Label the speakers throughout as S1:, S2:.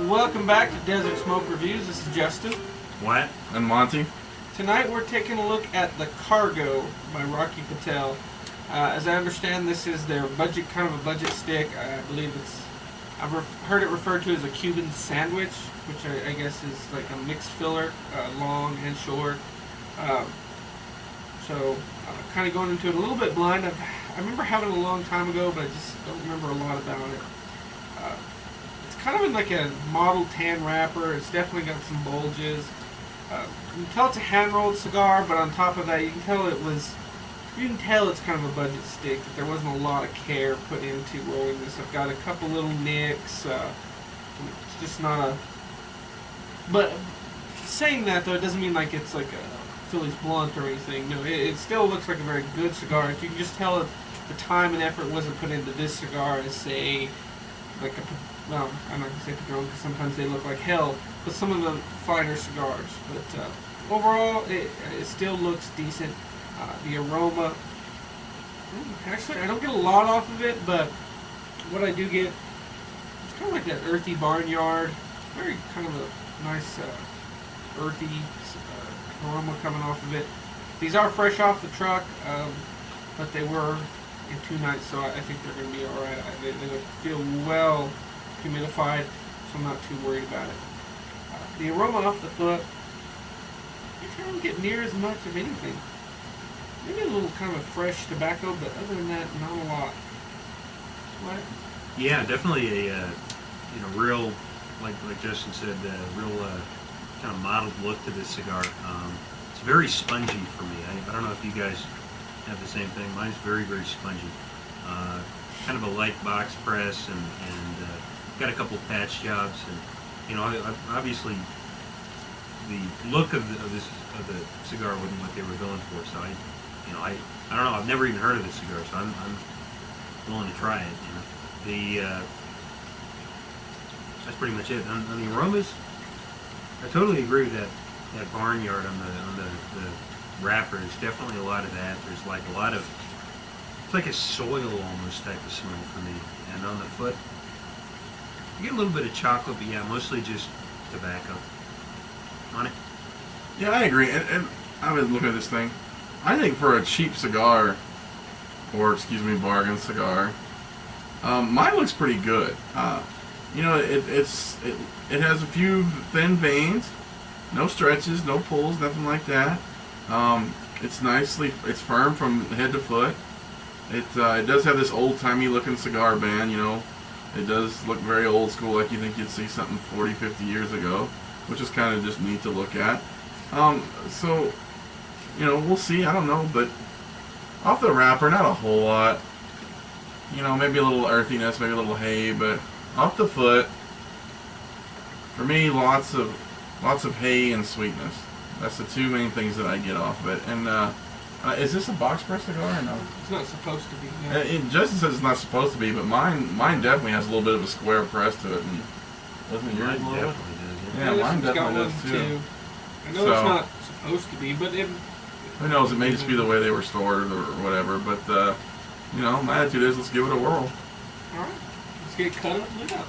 S1: Welcome back to Desert Smoke Reviews. This is Justin.
S2: What?
S3: And Monty.
S1: Tonight we're taking a look at the Cargo by Rocky Patel. As I understand, this is their budget, kind of a budget stick. I believe I've heard it referred to as a Cuban sandwich, which I guess is like a mixed filler, long and short. So, kind of going into it a little bit blind. I remember having it a long time ago, but I just don't remember a lot about it. It's kind of in like a mottled tan wrapper. It's definitely got some bulges. You can tell it's a hand-rolled cigar, but on top of that, you can tell it's kind of a budget stick. That there wasn't a lot of care put into rolling this. I've got a couple little nicks. It's just not a. But saying that though, it doesn't mean like it's like a Phillies Blunt or anything. No, it still looks like a very good cigar. You can just tell that the time and effort wasn't put into this cigar as say like a. Well, I'm not gonna say Padron because sometimes they look like hell. But some of the finer cigars. But overall, it still looks decent. The aroma, actually, I don't get a lot off of it, but what I do get, it's kind of like that earthy barnyard, very kind of a nice earthy aroma coming off of it. These are fresh off the truck, but they were in 2 nights, so I think they're going to be alright. They feel well humidified, so I'm not too worried about it. The aroma off the foot, I don't get near as much of anything. Maybe a little kind of fresh tobacco, but other than that, not a lot. What?
S2: Yeah, definitely a real, like Justin said, real kind of mottled look to this cigar. It's very spongy for me. I don't know if you guys have the same thing. Mine's very, very spongy. Kind of a light box press, and got a couple patch jobs, and obviously the look of the cigar wasn't what they were going for. So I don't know. I've never even heard of this cigar, so I'm willing to try it. That's pretty much it. On the aromas, I totally agree with that barnyard on the wrapper. There's definitely a lot of that. There's like a lot of, it's like a soil almost type of smell for me. And on the foot, you get a little bit of chocolate, but yeah, mostly just tobacco. On it.
S3: Yeah, I agree. And I've been looking at this thing. I think for a cheap cigar, or excuse me, bargain cigar, mine looks pretty good. It has a few thin veins, no stretches, no pulls, nothing like that. It's firm from head to foot. It does have this old-timey looking cigar band, It does look very old school, like you think you'd see something 40, 50 years ago, which is kind of just neat to look at. So, we'll see. I don't know, but off the wrapper, not a whole lot. Maybe a little earthiness, maybe a little hay, but off the foot, for me, lots of hay and sweetness. That's the 2 main things that I get off of it. And is this a box press cigar or no?
S1: It's not supposed to be. No.
S3: Justin says it's not supposed to be, but mine definitely has a little bit of a square press to it. And doesn't yours?
S2: Mine definitely does.
S3: Yeah, mine definitely
S1: got
S3: does
S1: one
S3: too.
S1: I know it's not supposed to be, but
S3: who knows? It may just be the way they were stored or whatever. But my attitude is let's give it a whirl.
S1: All right, let's get cut up and lit up.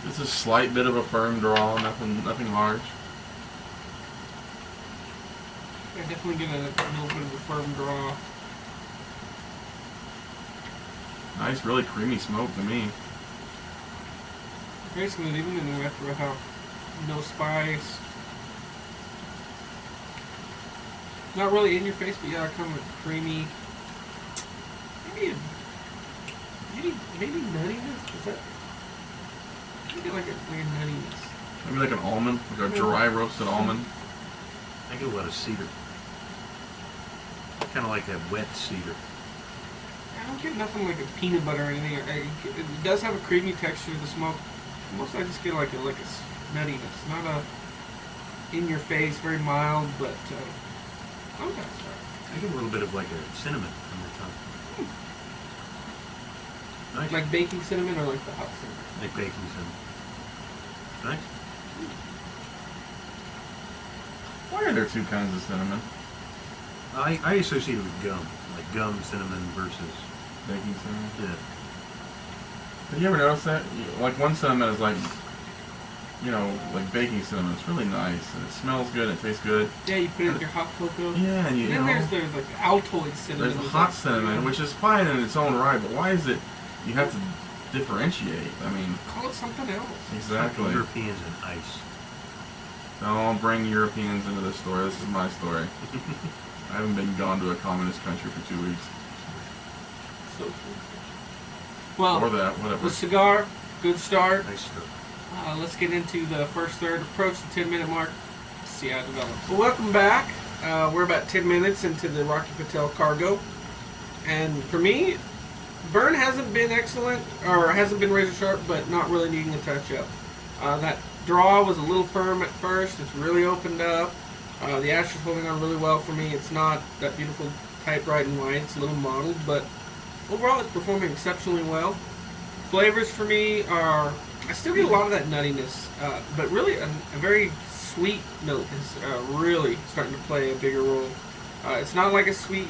S3: It's a slight bit of a firm draw, nothing large.
S1: I definitely get a little bit of a firm draw.
S3: Nice, really creamy smoke to me.
S1: Very smooth, even in the wet how no spice. Not really in your face, but yeah, kind of a creamy. Maybe maybe nuttiness. Is that? I get like a weird nuttiness.
S3: Maybe like an almond, like a dry roasted almond.
S2: I get a lot of cedar. Kind of like that wet cedar.
S1: I don't get nothing like a peanut butter or anything. It does have a creamy texture to the smoke. Mostly I just get like a nuttiness, not a in your face, very mild, but okay.
S2: I get a little bit of like a cinnamon on my tongue. Nice.
S1: Like baking cinnamon or like the hot cinnamon?
S2: Like baking cinnamon. Nice.
S3: Why are there two kinds of cinnamon?
S2: I associate it with gum, like gum cinnamon versus
S3: Baking cinnamon?
S2: yeah.
S3: Have you ever noticed that? Like one cinnamon is like, you know, like baking cinnamon. It's really nice and it smells good. And it tastes good.
S1: Yeah, you put it in your hot cocoa.
S3: Yeah, and
S1: And then there's like Altoid cinnamon.
S3: there's the hot cinnamon, which is fine in its own right. But why is it? You have to differentiate. I mean,
S1: call it something else.
S3: exactly.
S2: Europeans and ice.
S3: Don't bring Europeans into this story. This is my story. I haven't been gone to a communist country for 2 weeks.
S1: So cool. Well,
S3: Or that, whatever.
S1: the cigar, good start.
S2: Nice stuff.
S1: Let's get into the first third, approach the 10-minute mark, see how it develops. Well, welcome back. We're about 10 minutes into the Rocky Patel cargo. And for me, burn hasn't been excellent, or hasn't been razor sharp, but not really needing a touch up. That draw was a little firm at first. It's really opened up. The ash is holding on really well for me. It's not that beautiful tight bright and white. It's a little mottled, but overall it's performing exceptionally well. Flavors for me are, I still get a lot of that nuttiness, but really a very sweet note is really starting to play a bigger role. It's not like a sweet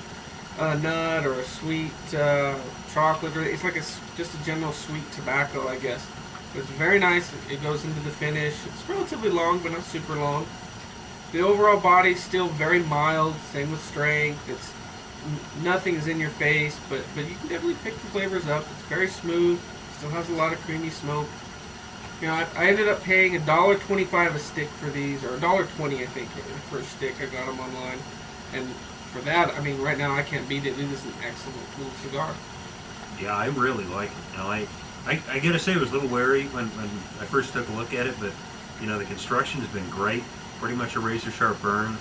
S1: nut or a sweet chocolate, or it's like just a general sweet tobacco, I guess. But it's very nice. It goes into the finish. It's relatively long, but not super long. The overall body is still very mild. Same with strength. It's nothing is in your face, but you can definitely pick the flavors up. It's very smooth. Still has a lot of creamy smoke. You know, I ended up paying $1.25 a stick for these, or $1.20 I think for a stick. I got them online, and for that, I mean, right now I can't beat it. It is an excellent little cigar.
S2: Yeah, I really like it. You know, I gotta say I was a little wary when I first took a look at it, but you know the construction has been great. Pretty much a razor sharp burn.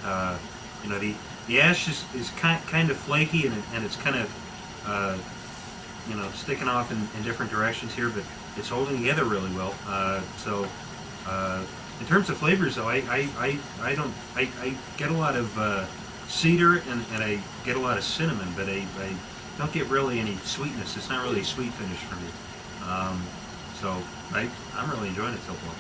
S2: You know the ash is kind of flaky and it's kind of you know sticking off in different directions here, but it's holding together really well. So in terms of flavors, though, I get a lot of cedar and I get a lot of cinnamon, but I don't get really any sweetness. It's not really a sweet finish for me. So I'm really enjoying it so far.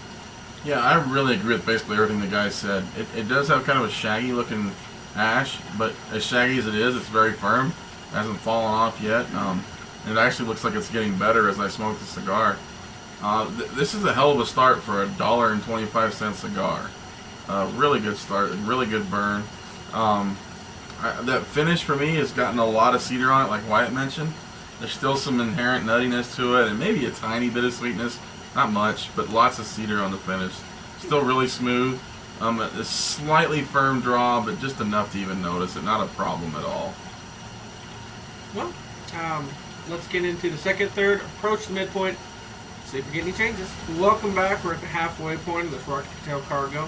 S3: Yeah, I really agree with basically everything the guy said. It does have kind of a shaggy looking ash, but as shaggy as it is, it's very firm. It hasn't fallen off yet. And it actually looks like it's getting better as I smoke the cigar. This is a hell of a start for $1.25 cigar. Really good start, really good burn. That finish for me has gotten a lot of cedar on it, like Wyatt mentioned. There's still some inherent nuttiness to it, and maybe a tiny bit of sweetness. Not much, but lots of cedar on the finish. Still really smooth. A slightly firm draw, but just enough to even notice it. Not a problem at all.
S1: Well, let's get into the second third, approach the midpoint, see if we get any changes. Welcome back. We're at the halfway point of this Rocky Patel cargo.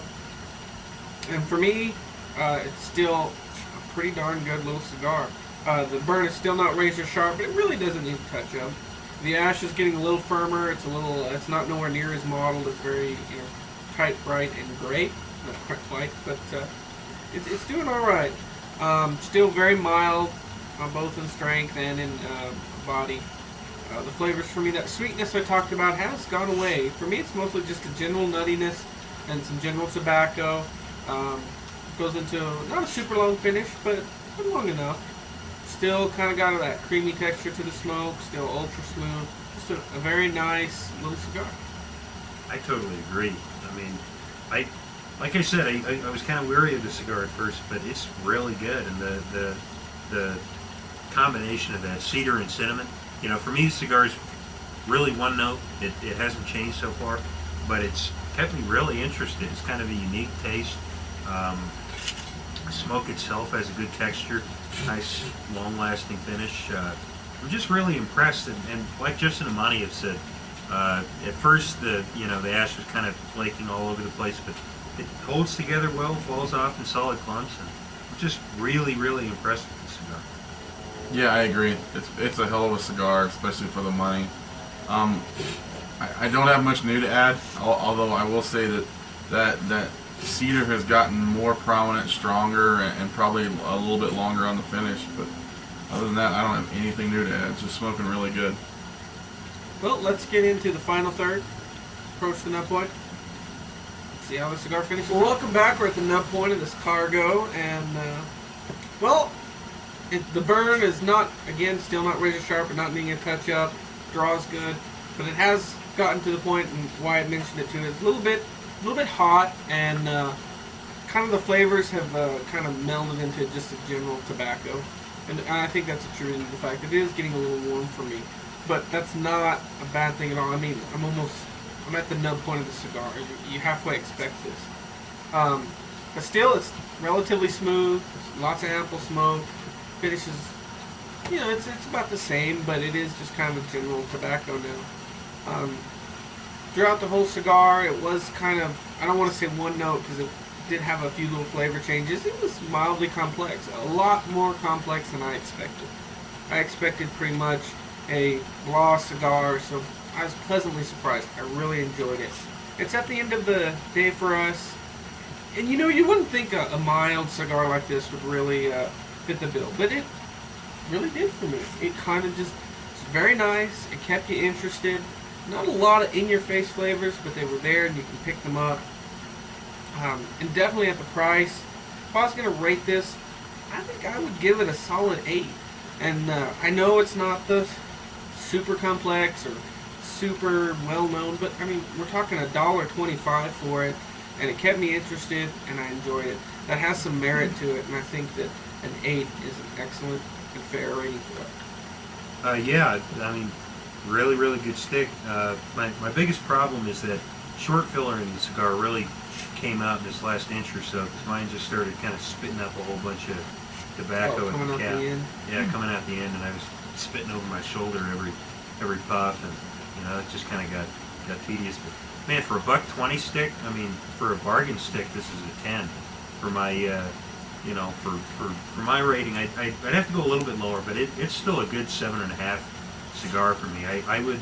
S1: And for me, it's still a pretty darn good little cigar. The burn is still not razor sharp, but it really doesn't need a touch up. The ash is getting a little firmer. It's not nowhere near as mottled. It's very, tight, bright, and great. Not quite white, but it's doing all right. Still very mild, both in strength and in body. The flavors for me, that sweetness I talked about has gone away. For me, it's mostly just a general nuttiness and some general tobacco. Goes into not a super long finish, but long enough. Still kind of got that creamy texture to the smoke. Still ultra smooth. Just a very nice little cigar.
S2: I totally agree. I mean, like I said, I was kind of weary of the cigar at first, but it's really good, and the combination of that cedar and cinnamon. You know, for me, the cigar is really one note. It hasn't changed so far, but it's kept me really interested. It's kind of a unique taste. Smoke itself has a good texture, nice long-lasting finish. I'm just really impressed. And like Justin and Monty have said, at first the the ash was kind of flaking all over the place, but it holds together well, falls off in solid clumps, and I'm just really, really impressed with this cigar.
S3: Yeah, I agree. It's a hell of a cigar, especially for the money. I don't have much new to add, although I will say that cedar has gotten more prominent, stronger, and probably a little bit longer on the finish. But other than that, I don't have anything new to add. It's just smoking really good.
S1: Well, let's get into the final third. Approach the nub point. See how the cigar finishes. Well, welcome back. We're at the nub point of this cargo, and well, the burn is not, again, still not razor sharp, and not needing a touch up. Draws good, but it has gotten to the point, and Wyatt mentioned it too. It's a little bit hot, and kind of the flavors have kind of melded into just a general tobacco, and I think that's attributed to the fact that it is getting a little warm for me. But that's not a bad thing at all. I mean, I'm at the nub point of the cigar. You halfway expect this. But still, it's relatively smooth. Lots of ample smoke. Finishes, it's about the same, but it is just kind of a general tobacco now. Throughout the whole cigar, it was kind of, I don't want to say one note because it did have a few little flavor changes. It was mildly complex. A lot more complex than I expected. I expected pretty much a raw cigar, so I was pleasantly surprised. I really enjoyed it. It's at the end of the day for us, and you wouldn't think a mild cigar like this would really fit the bill, but it really did for me. It kind of just, it's very nice. It kept you interested. Not a lot of in-your-face flavors, but they were there and you can pick them up. And definitely at the price, if I was going to rate this, I think I would give it a solid 8. And I know it's not the super complex or super well-known, but I mean, we're talking $1.25 for it, and it kept me interested, and I enjoyed it. That has some merit to it, and I think that an 8 is an excellent and fair rating for it.
S2: Yeah, I mean, really, really good stick. My biggest problem is that short filler in the cigar really came out in this last inch or so, because mine just started kind of spitting up a whole bunch of tobacco in the cap. Yeah, coming out the end, and I was spitting over my shoulder every puff, and it just kind of got tedious. But man, for a $1.20 stick, I mean, for a bargain stick, this is a 10. For my for my rating, I'd have to go a little bit lower, but it's still a good 7.5 cigar for me. I would,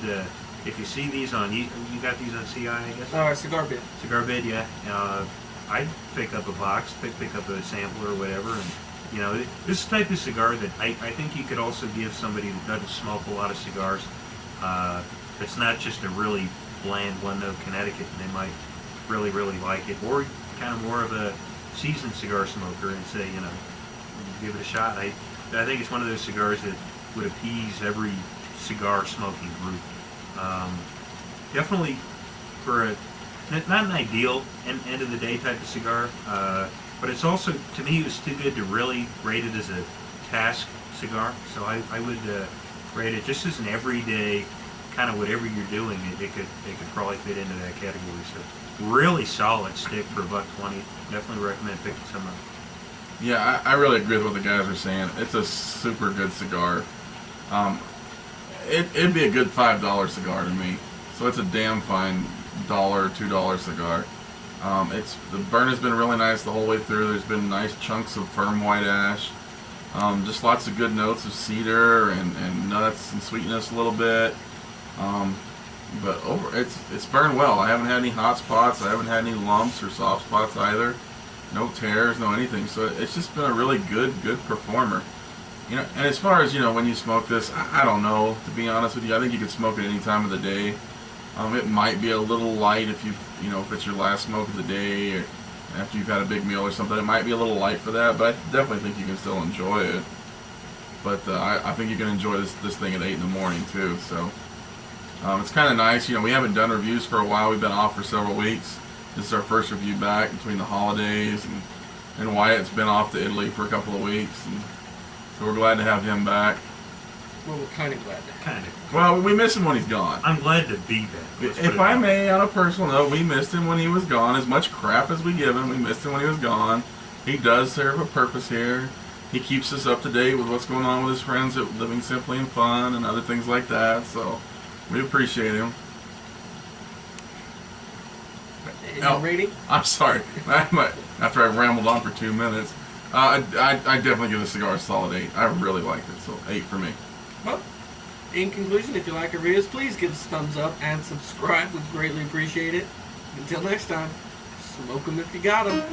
S2: if you see these on, you got these on CI, I guess?
S1: Cigar Bid.
S2: Cigar Bid, yeah. I'd pick up a box, pick up a sampler or whatever, and this type of cigar that I think you could also give somebody that doesn't smoke a lot of cigars. It's not just a really bland one-note Connecticut, and they might really, really like it, or kind of more of a seasoned cigar smoker and say, give it a shot. I think it's one of those cigars that would appease every cigar smoking group. Definitely for not an ideal end of the day type of cigar, but it's also, to me, it was too good to really rate it as a task cigar. So I would rate it just as an everyday kind of whatever you're doing. It could probably fit into that category. So really solid stick for $1.20. Definitely recommend picking some up.
S3: Yeah, I really agree with what the guys are saying. It's a super good cigar. It'd be a good $5 cigar to me. So it's a damn fine $1, $2 cigar. The burn has been really nice the whole way through. There's been nice chunks of firm white ash. Just lots of good notes of cedar and nuts and sweetness a little bit. But it's burned well. I haven't had any hot spots. I haven't had any lumps or soft spots either. No tears, no anything. So it's just been a really good performer. And as far as when you smoke this, I don't know, to be honest with you. I think you could smoke it any time of the day. It might be a little light if if it's your last smoke of the day or after you've had a big meal or something. It might be a little light for that, but I definitely think you can still enjoy it. But I think you can enjoy this thing at 8 in the morning too. So. It's kind of nice. We haven't done reviews for a while. We've been off for several weeks. This is our first review back between the holidays, and Wyatt's been off to Italy for a couple of weeks, and so we're glad to have him back.
S1: Well, we're kind of glad to.
S3: Well, we miss him when he's gone.
S2: I'm glad to be back.
S3: If I may, on a personal note, we missed him when he was gone. As much crap as we give him, we missed him when he was gone. He does serve a purpose here. he keeps us up to date with what's going on with his friends at Living Simply and Fun and other things like that. So we appreciate him.
S1: And your rating?
S3: I'm sorry. After I rambled on for 2 minutes, I definitely give the cigar a solid 8. I really liked it, so 8 for me.
S1: Well, in conclusion, if you like our videos, please give us a thumbs up and subscribe. We'd greatly appreciate it. Until next time, smoke 'em if you got 'em.